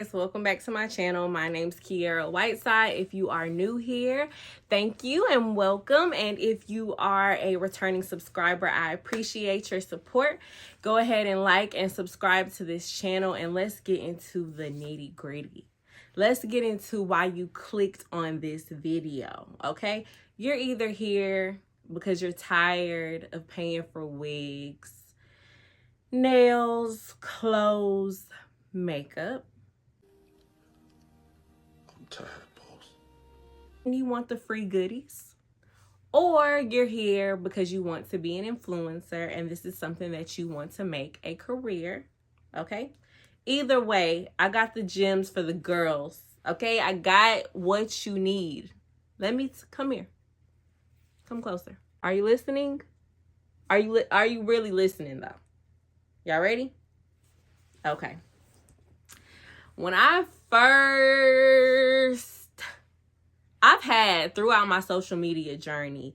Welcome back to my channel. My name's Kiera Whiteside. If you are new here, thank you and welcome. And if you are a returning subscriber, I appreciate your support. Go ahead and like and subscribe to this channel, and let's get into the nitty gritty. Let's get into why you clicked on this video, okay? You're either here because you're tired of paying for wigs, nails, clothes, makeup. Tired, boss. And you want the free goodies, or you're here because you want to be an influencer and this is something that you want to make a career. Okay, either way, I got the gems for the girls. Okay, I got what you need. Come here, come closer. Are you listening? Are you really listening though? Y'all ready? Okay. When I've had throughout my social media journey,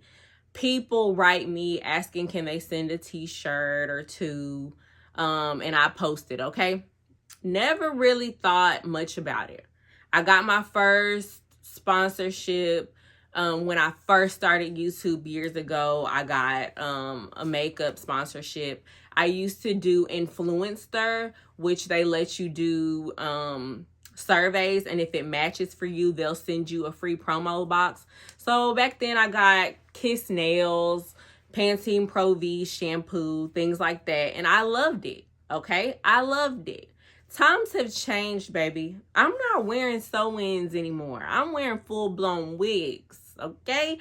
people write me asking, can they send a t-shirt or two? And I posted, okay? Never really thought much about it. I got my first sponsorship when I first started YouTube years ago. I got a makeup sponsorship. I used to do Influenster, which they let you do surveys, and if it matches for you, they'll send you a free promo box. So back then I got Kiss Nails, Pantene Pro V shampoo, things like that, and I loved it. Okay, I loved it. Times have changed, baby. I'm not wearing sew-ins anymore. I'm wearing full-blown wigs. Okay,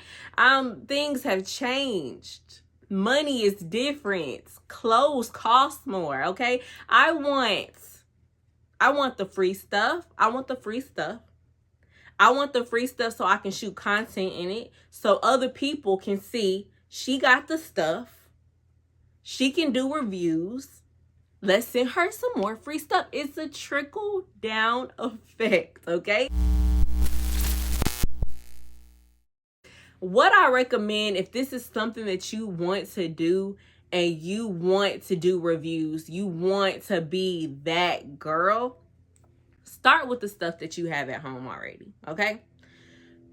things have changed. Money is different. Clothes cost more. Okay, I want the free stuff. I want the free stuff. I want the free stuff so I can shoot content in it, so other people can see she got the stuff. She can do reviews. Let's send her some more free stuff. It's a trickle down effect, okay? What I recommend, if this is something that you want to do and you want to do reviews, you want to be that girl, start with the stuff that you have at home already, okay?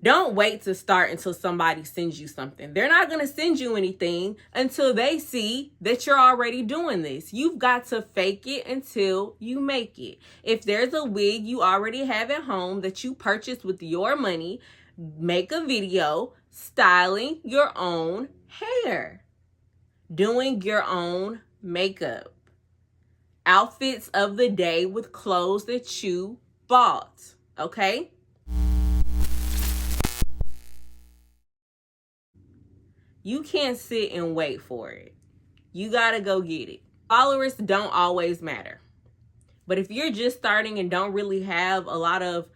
Don't wait to start until somebody sends you something. They're not going to send you anything until they see that you're already doing this. You've got to fake it until you make it. If there's a wig you already have at home that you purchased with your money, make a video styling your own hair, doing your own makeup, outfits of the day with clothes that you bought, okay? You can't sit and wait for it. You gotta go get it. Followers don't always matter. But if you're just starting and don't really have a lot of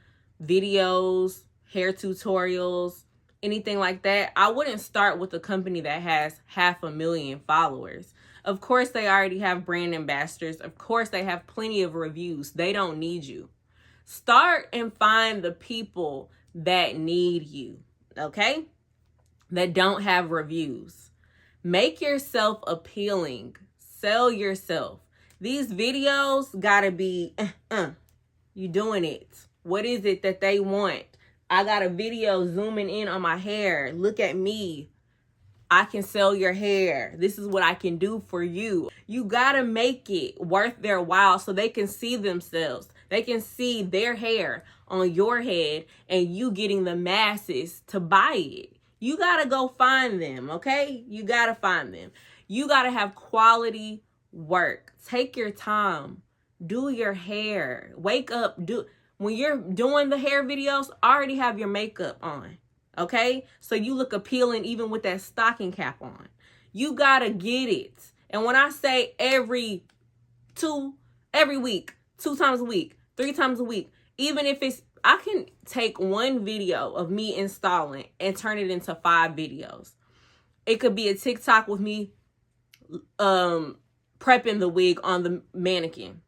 videos, hair tutorials, anything like that, I wouldn't start with a company that has 500,000 followers. Of course, they already have brand ambassadors. Of course, they have plenty of reviews. They don't need you. Start and find the people that need you, okay? That don't have reviews. Make yourself appealing. Sell yourself. These videos gotta be, you doing it. What is it that they want? I got a video zooming in on my hair. Look at me. I can sell your hair. This is what I can do for you. You gotta make it worth their while so they can see themselves. They can see their hair on your head and you getting the masses to buy it. You gotta go find them, okay? You gotta find them. You gotta have quality work. Take your time. Do your hair. Wake up. When you're doing the hair videos, already have your makeup on, okay? So you look appealing even with that stocking cap on. You gotta get it. And when I say every week, 2 times a week, 3 times a week, even if I can take one video of me installing and turn it into 5 videos. It could be a TikTok with me prepping the wig on the mannequin.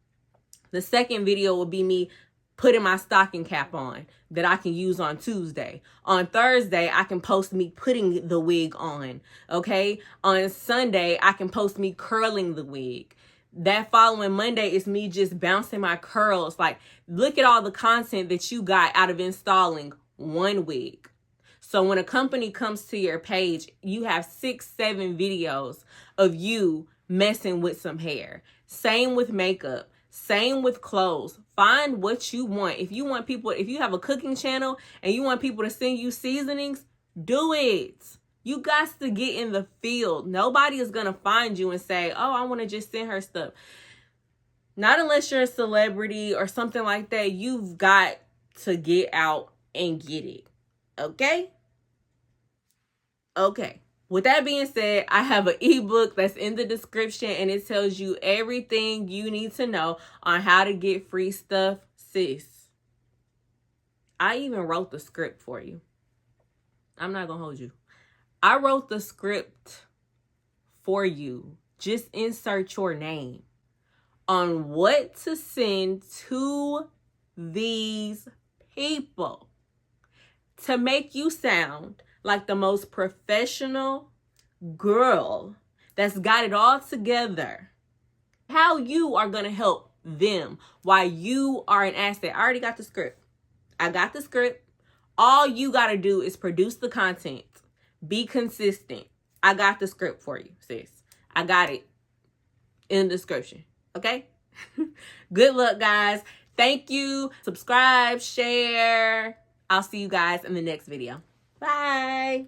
The second video will be me putting my stocking cap on that I can use on Tuesday. On Thursday, I can post me putting the wig on, okay? On Sunday, I can post me curling the wig. That following Monday is me just bouncing my curls. Like, look at all the content that you got out of installing one wig. So when a company comes to your page, you have 6-7 videos of you messing with some hair. Same with makeup. Same with clothes. Find what you want. If you have a cooking channel and you want people to send you seasonings, do it. You got to get in the field. Nobody is going to find you and say, oh, I want to just send her stuff. Not unless you're a celebrity or something like that. You've got to get out and get it. Okay? Okay. With that being said, I have an ebook that's in the description and it tells you everything you need to know on how to get free stuff. Sis, I even wrote the script for you. I'm not going to hold you. I wrote the script for you. Just insert your name on what to send to these people to make you sound like the most professional girl that's got it all together. How you are going to help them while you are an asset. I already got the script. I got the script. All you got to do is produce the content. Be consistent. I got the script for you, sis. I got it in the description. Okay? Good luck, guys. Thank you. Subscribe, share. I'll see you guys in the next video. Bye.